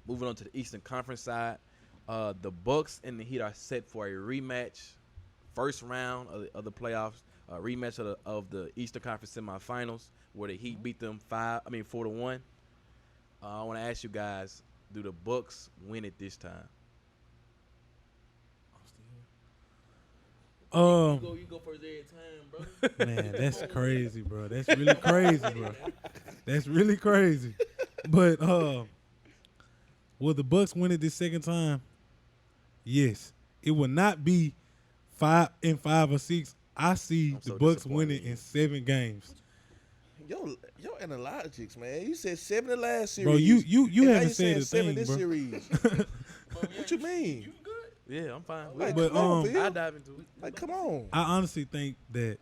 Moving on to the Eastern Conference side, the Bucks and the Heat are set for a rematch, first round of the playoffs, a rematch of the Eastern Conference semifinals, where the Heat beat them 4-1. I want to ask you guys, do the Bucks win it this time? You go first every time, bro. Man, that's crazy, bro. That's really crazy, bro. That's really crazy. But will the Bucks win it this second time? Yes. It will not be 5 or 6. I see I'm the so Bucks disappointed winning in you. in 7 games. Your analogics, man. You said 7 the last series. Bro, you and now haven't you said saying a 7 thing, this bro. series. What you mean? You good? Yeah, I'm fine. Like, But, come on, Phil. I dive into it. Like, come on. I honestly think that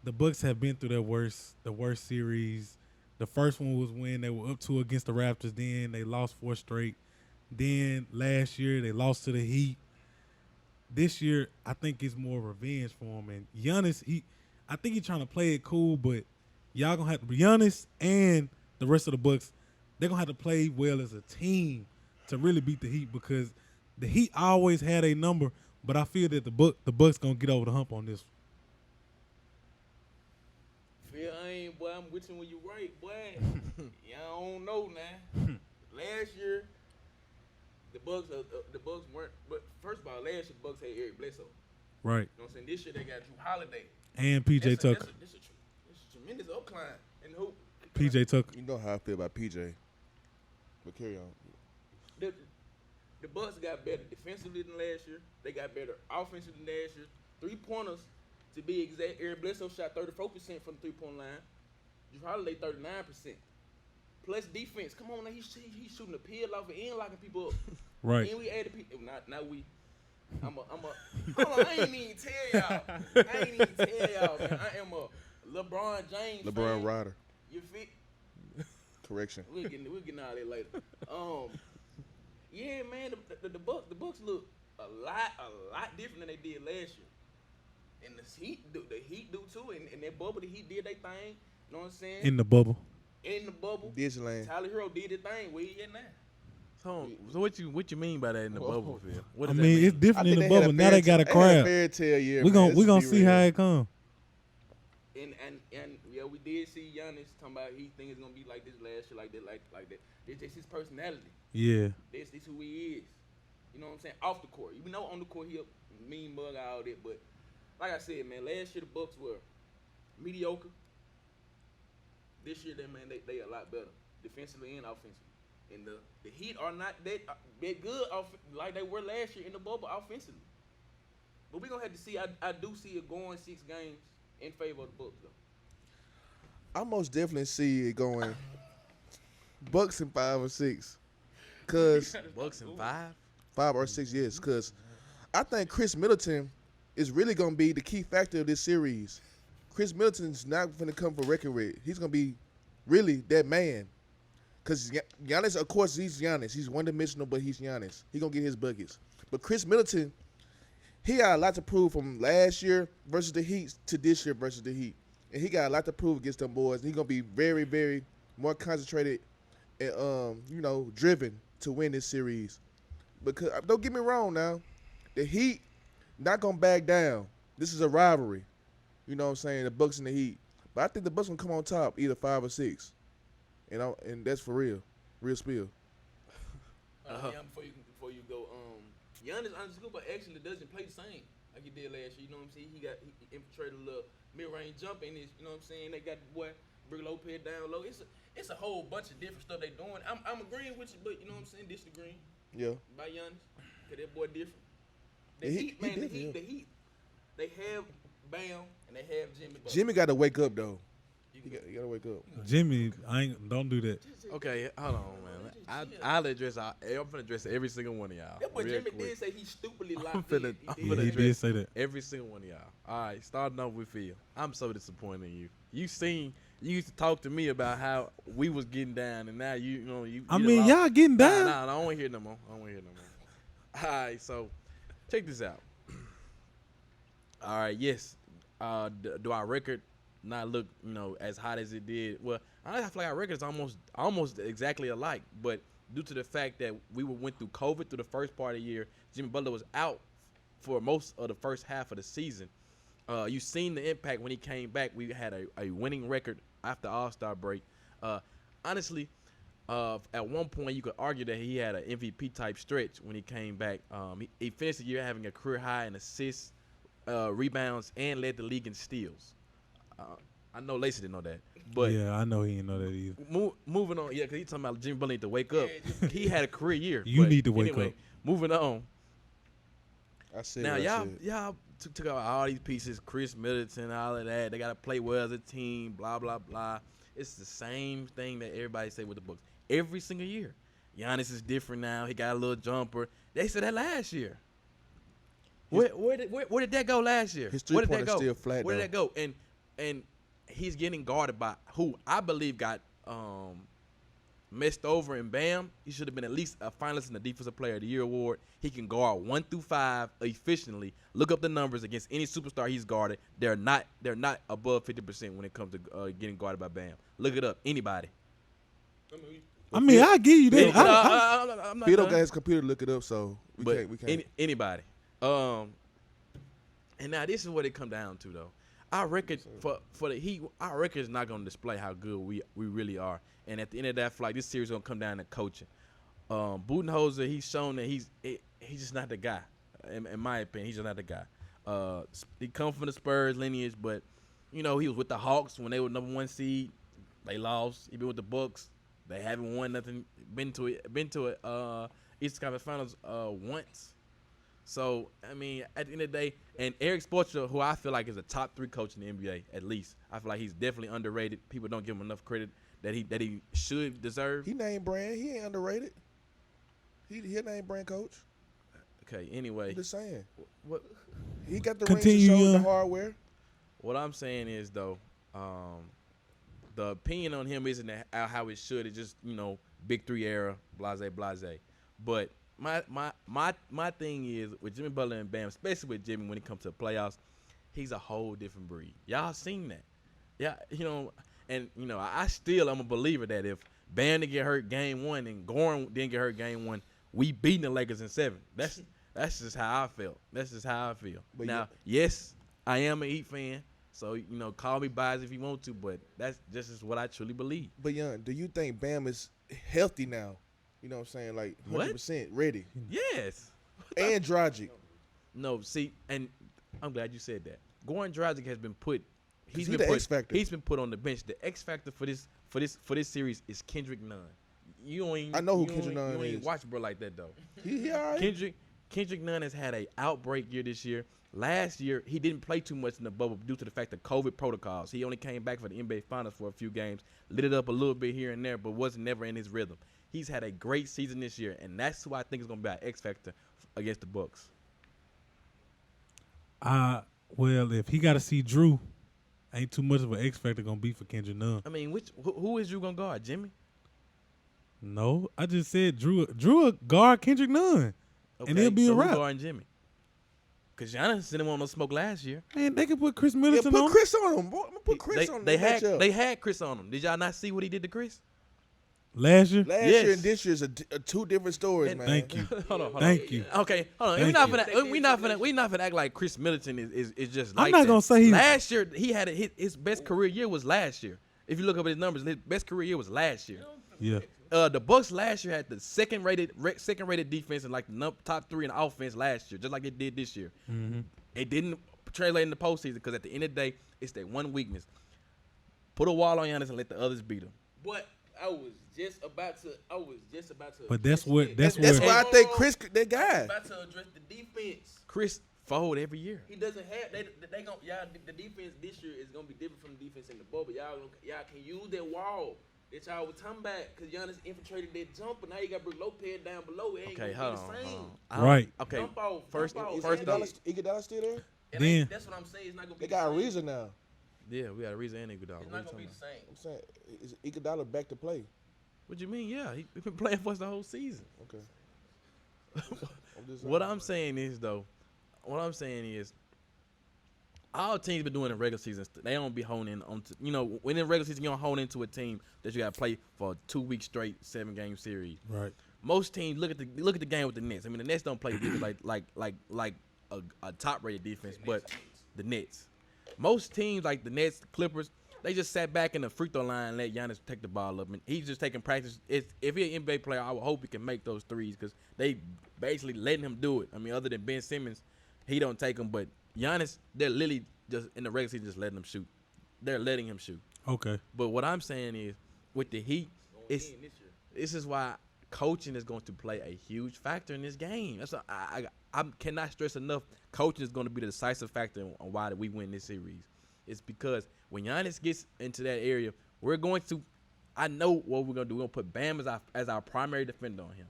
the Bucks have been through the worst series. The first one was when they were up 2 against the Raptors. Then they lost 4 straight. Then last year they lost to the Heat. This year I think it's more revenge for him. And Giannis, I think he's trying to play it cool, but y'all gonna have to be Giannis and the rest of the Bucks. They're gonna have to play well as a team to really beat the Heat because the Heat always had a number. But I feel that the Bucks gonna get over the hump on this. Phil, boy, I'm with you when you right, boy. Y'all don't know now. Last year, the Bucks weren't. But first of all, last year the Bucks had Eric Bledsoe. Right. You know what I'm saying? This year they got Drew Holiday. And PJ Tucker. That's a tremendous upcline in the hoop. PJ Tucker. You know how I feel about PJ. But carry on. The Bucks got better defensively than last year. They got better offensively than last year. 3-pointers, to be exact, Eric Bledsoe shot 34% from the 3-point line. Drew Holiday 39%. Plus defense. Come on now, he's shooting the peel off and in locking people up. Right. And we added people. Not we. Hold on, I ain't even tell y'all. Man. I am a LeBron James LeBron fan. Ryder. You fit? Correction. We'll get all that later. Yeah, man, the Bucks look a lot different than they did last year. And the Heat do too. And that bubble, the Heat did their thing. You know what I'm saying? In the bubble. In the bubble. Disneyland. Tyler Hero did his thing. Where he at now? So what you mean by that in the bubble, Phil? What I does that mean, mean? it's different in the they had bubble. a Now they got a They had crowd. fairy tale year. We man. gonna Let's see be how real. it come. And yeah, we did see Giannis talking about he think it's gonna be like this last year, like that. It's just his personality. Yeah. This who he is. You know what I'm saying? Off the court. You know on the court he a mean mug, all that, but like I said, man, last year the Bucks were mediocre. This year they a lot better. Defensively and offensively. And the Heat are not that good like they were last year in the bubble offensively. But we're gonna have to see. I do see it going 6 games in favor of the Bucks though. I most definitely see it going Bucks in 5 or 6. Cause Bucks in 5? 5 or 6 years. Cause I think Chris Middleton is really gonna be the key factor of this series. Chris Middleton's not gonna come for record with. He's gonna be really that man. Cause Giannis, of course, he's Giannis. He's one-dimensional, but he's Giannis. He gonna get his buckets. But Chris Middleton, he got a lot to prove from last year versus the Heat to this year versus the Heat. And he got a lot to prove against them boys. And he's going to be very, very more concentrated and, driven to win this series. Because, don't get me wrong now, the Heat not going to back down. This is a rivalry. You know what I'm saying? The Bucks and the Heat. But I think the Bucks going to come on top, either 5 or 6. And that's for real. Real spill. Before you go, Giannis Antetokounmpo actually doesn't play the same like he did last year. You know what I'm saying? He infiltrated a little mid-range jump in his. You know what I'm saying? They got the boy Brook Lopez down low. It's a whole bunch of different stuff they doing. I'm agreeing with you, but you know what I'm saying? Disagreeing. Yeah. By Giannis, cause that boy different. The He Heat, man, the different, Heat. They have Bam and they have Jimmy. Butler. Jimmy got to wake up, though. You got to wake up. Jimmy, don't do that. Okay, hold on, man. I'll address. I'm finna address every single one of y'all. That boy real Jimmy quick. did say he stupidly I'm locked finna, in. I'm Yeah, finna he address did say that. every single one of y'all. All right, starting off with Phil. I'm so disappointed in you. You used to talk to me about how we was getting down, and now you. I mean, y'all getting down. Nah, I don't want to hear no more. All right, so check this out. All right, yes. Do our record not look, as hot as it did? Well, I feel like our record is almost exactly alike. But due to the fact that we went through COVID through the first part of the year. Jimmy Butler was out for most of the first half of the season. You seen the impact when he came back. We had a winning record after All-Star break. Honestly, at one point you could argue that he had an MVP type stretch when he came back. He finished the year having a career high in assists, rebounds, and led the league in steals. I know Lacey didn't know that, but yeah, I know he didn't know that either. moving on, because he's talking about Jimmy Butler need to wake up. He had a career year. You but need to wake anyway, up. Moving on. I said Now what I said. y'all took out all these pieces, Chris Middleton, all of that. They gotta play well as a team, blah blah blah. It's the same thing that everybody say with the Bucks every single year. Giannis is different now. He got a little jumper. They said that last year. Where did that go last year? His Where did three-pointer that go? still flat, Where though. did that go? And he's getting guarded by who I believe got messed over in Bam. He should have been at least a finalist in the Defensive Player of the Year award. He can guard 1 through 5 efficiently. Look up the numbers against any superstar he's guarded. They're not above 50% when it comes to getting guarded by Bam. Look it up. Anybody. I mean, I give you that. I'm not He don't done. got his computer to look it up, so we But can't. anybody. And now this is what it come down to though. Our record for the Heat, our record is not going to display how good we really are. And at the end of that flight, this series is going to come down to coaching. Budenholzer, he's shown that he's just not the guy. In my opinion, he's just not the guy. He come from the Spurs lineage, but he was with the Hawks when they were #1 seed. They lost. He been with the Bucks. They haven't won nothing. Been to it. Eastern Conference Finals once. So I mean, at the end of the day, and Eric Spoelstra, who I feel like is a top 3 coach in the NBA, at least. I feel like he's definitely underrated. People don't give him enough credit that he should deserve. He name brand. He ain't underrated. He name brand coach. Okay. Anyway, I'm just saying. what He got the Continue, rings to show the Yuan. hardware. what I'm saying is though, the opinion on him isn't how it should. It's just big 3 era, blase blase. But my thing is with Jimmy Butler and Bam, especially with Jimmy when it comes to the playoffs, he's a whole different breed. Y'all seen that? Yeah, and I still am a believer that if Bam didn't get hurt game 1 and Goran didn't get hurt game 1, we beating the Lakers in 7. That's just how I felt. That's just how I feel. But now, yes, I am a Heat fan, so call me biased if you want to, but that's just what I truly believe. But Young, do you think Bam is healthy now? You know what I'm saying? Like What? 100% ready. Yes. And Dragic. No, see, and I'm glad you said that. Goran Dragic has been put. He the X factor. He's been put on the bench. The X factor for this series is Kendrick Nunn. I know who Kendrick Nunn You ain't is. watch bro like that though. He all right. Kendrick Nunn has had a outbreak year this year. Last year he didn't play too much in the bubble due to the fact of COVID protocols. He only came back for the NBA Finals for a few games, lit it up a little bit here and there, but wasn't never in his rhythm. He's had a great season this year, and that's who I think is going to be our X factor against the Bucks. Well, if he got to see Drew, ain't too much of an X factor gonna be for Kendrick Nunn. I mean, who is Drew going to guard? Jimmy? No, I just said Drew will guard Kendrick Nunn, and he'll be so a who wrap. guarding Jimmy? Because Giannis didn't want no smoke last year. Man, they can put Chris Yeah, Middleton put on. Chris on him. Boy, I'm gonna put Chris on him. They had Chris on him. Did y'all not see what he did to Chris? Last year. Last Yes. year and this year's are two different stories, And- man. Thank you. Hold on. Thank you. Okay, hold on. Thank We not finna act like Chris Middleton is just I'm like not that. gonna say he- Last year he had his best career year was last year. If you look up his numbers, his best career year was last year. Yeah. The Bucks last year had the second rated defense and like the top 3 in offense last year, just like it did this year. Mm-hmm. It didn't translate in the postseason because at the end of the day, it's their one weakness. Put a wall on Giannis and let the others beat him. But I was just about to. But that's what. That's That's why what. I think Chris, that guy. About to address the defense. Chris fold every year. He doesn't have they gon' y'all the defense this year is gonna be different from the defense in the bubble. Y'all can use that wall that y'all was talking about because Giannis infiltrated that jumper. Now you got Brook Lopez down below. It ain't Okay, gonna hold be on. the same. Right. Okay. Jump off, First, jump off. first Is off, Iguodala still there? Then- that's what I'm saying. It's not gonna be. They the got a same. reason now. yeah, we got a reason and Iguodala. It's What not gonna you be the talking same. I'm saying, is Iguodala back to play? What you mean? Yeah, he been playing for us the whole season. Okay. I'm just What I'm saying is all teams been doing in regular season. They don't be honing on to, when in regular season you don't hone into a team that you got to play for 2 weeks straight, 7-game series. Right. Most teams look at the game with the Nets. I mean, the Nets don't play defense like a top rated defense, but the Nets. Most teams like the Nets, the Clippers, they just sat back in the free throw line and let Giannis take the ball up, and he's just taking practice. If he's an NBA player, I would hope he can make those threes because they basically letting him do it. I mean, other than Ben Simmons, he don't take them, but Giannis, they're literally just in the regular season just letting him shoot. They're letting him shoot. Okay. But what I'm saying is, with the Heat, this is why coaching is going to play a huge factor in this game. That's I cannot stress enough. Coaching is going to be the decisive factor on why we win this series. It's because when Giannis gets into that area, we're going to. I know what we're going to do. We're going to put Bam as our primary defender on him.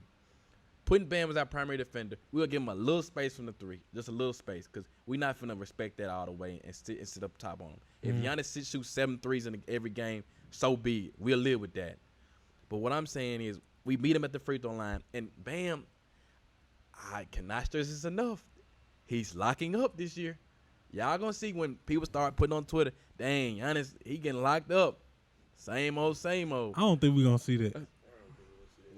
Putting Bam as our primary defender, we're going to give him a little space from the three, just a little space, because we're not going to respect that all the way and sit up top on him. If Giannis shoots 7 threes in every game, so be it. We'll live with that. But what I'm saying is we meet him at the free throw line, and Bam, I cannot stress this enough. He's locking up this year. Y'all going to see when people start putting on Twitter, dang, Giannis, he getting locked up. Same old, same old. I don't think we're going to see that.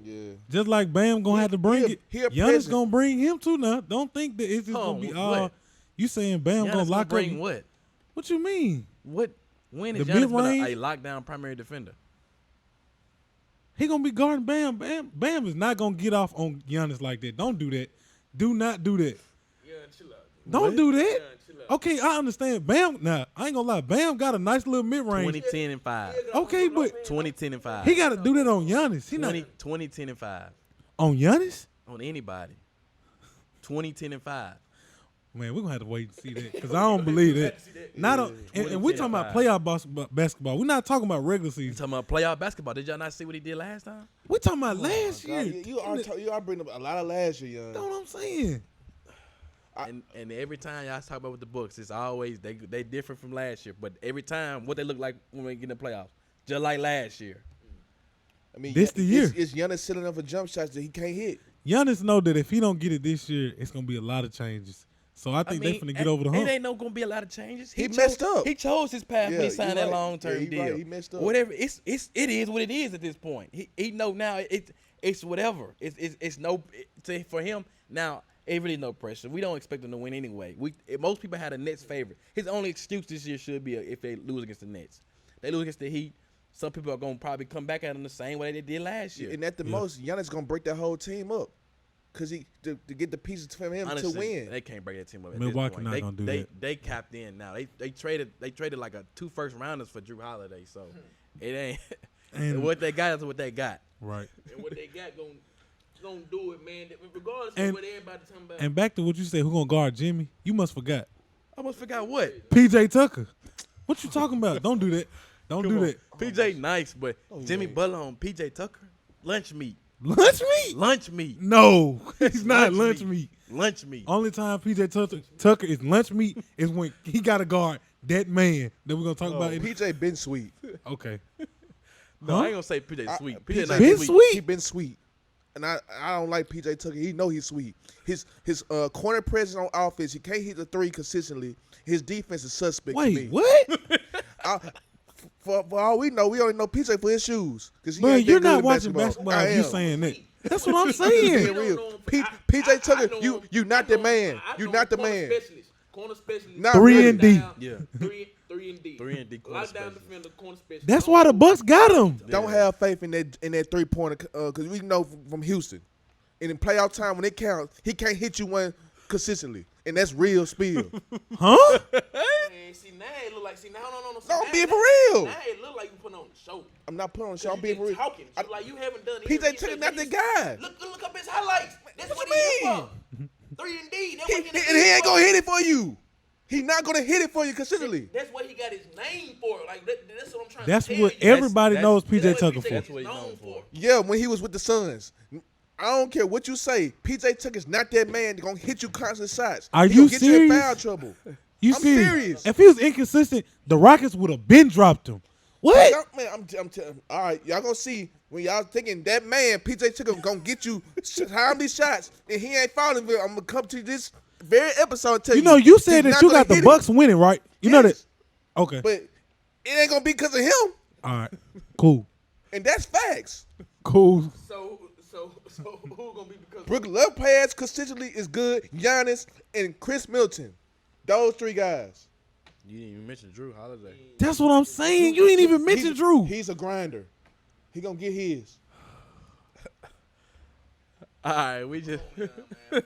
Yeah. Just like Bam going to have to bring it. Giannis going to bring him too now. Don't think that it's just going to be all. What? You saying Bam going to lock bring up. What? What you mean? When is The Giannis been mid-range? a lockdown primary defender? He going to be guarding Bam. Bam is not going to get off on Giannis like that. Don't do that. Do not do that. Yeah, chill out. Don't do that. Yeah, chill out. Okay, I understand. Bam, now, I ain't going to lie. Bam got a nice little mid-range. 2010 and 5. Okay, but 2010 and 5. he got to do that on Giannis. He 2010 and 5. on Giannis? On anybody. 2010 and 5. Man, we're going to have to wait and see that because I don't believe that. Not on, and we talking about playoff basketball. We're not talking about regular You season. talking about playoff basketball. Did y'all not see what he did last time? We talking about last God, year. you are bringing up a lot of last year, young. You know what I'm saying? And every time y'all talk about with the books, it's always they different from last year. But every time, what they look like when we get in the playoffs, just like last year. I mean, This the year. It's Giannis setting up for jump shots that he can't hit. Giannis know that if he don't get it this year, it's going to be a lot of changes. So I think they finna get over the hump. It ain't gonna be a lot of changes. He messed up. He chose his path when he Yeah, signed you that right. long term Yeah, you deal. right. He messed up. Whatever. It is what it is at this point. He know now it's whatever. It's no for him now. It really no pressure. We don't expect him to win anyway. Most people had a Nets favorite. His only excuse this year should be if they lose against the Nets. They lose against the Heat. Some people are gonna probably come back at him the same way they did last year. And at the most, Giannis gonna break that whole team up. Cause to get the pieces from him Honestly, to win. they can't break that team up. At Milwaukee this point. not gonna do that. They capped in now. They traded like 2 first rounders for Drew Holiday. So it ain't. And- what they got is what they got. Right. And what they got gonna do it, man. Regardless And- of what everybody talking about. And back to what you said, who going to guard Jimmy? You must forgot. I almost forgot what. PJ Tucker. What you talking about? Don't do that. Don't Come do on. that. PJ nice, but Jimmy yeah. Butler on PJ Tucker lunch meat. Lunch meat? Lunch meat. No, he's not lunch Lunch meat. Lunch meat. Only time PJ Tucker is lunch meat is when he got to guard that man that we're going to talk about. PJ been sweet. Okay. No, Huh? I ain't gonna say PJ sweet. PJ PJ not been sweet. sweet? He been sweet. And I don't like PJ Tucker. He know he's sweet. His corner presence on offense, he can't hit the 3 consistently. His defense is suspect to me. Wait, what? For all we know, we only know PJ for his shoes. Bro, you're not watching basketball I if you am. saying that. That's what I'm Being saying. real. PJ Tucker, you not the man. You not the man. Corner specialist. Not 3 really. and D. Yeah. 3 and D. 3 and D corner Lockdown specialist. defender, corner specialist. That's why the Bucks got him. Don't have faith in that 3-pointer because we know from Houston. And in playoff time when it counts, he can't hit you one consistently, and that's real Spill. Huh? Man, see now it look like no. See, No, I'm now- being for now- real. Now it look like you put on the show. I'm not putting on the show. I'm You being been for real. talking. So like you haven't done it. PJ Tucker not that guy. Look up his highlights. That's What what, you he mean? is for. 3 and D. That's He, what and he, he ain't gonna hit it for you. He not gonna hit it for you consistently. That's what he got his name for. Like that's what I'm trying That's to tell what you. everybody That's- knows That's PJ what Tucker PJ for. That's is what he's known known for. Yeah, when he was with the Suns. I don't care what you say. PJ Tucker's not that man. They're gonna hit you constant shots. Are He you gonna get you in serious? foul trouble. You I'm serious? serious. If he was inconsistent, the Rockets would have been dropped him. What? Y'all- man, I'm telling. All right, y'all gonna see when y'all thinking that man PJ Tucker gonna get you how many shots and he ain't falling. I'm gonna come to this very episode and tell you. You know, you said he's that not you gonna got the hit it. Bucks winning, right? You know that. Yes, Okay. but it ain't gonna be because of him, All right. Cool. and that's facts. Cool. So who gonna be because? Brook Lopez consistently is good. Giannis and Chris Middleton, those three guys. You didn't even mention Drew Holiday. That's what I'm saying. You ain't even mentioned Drew. He's a grinder. He gonna get his. All right, we just. Yeah, man.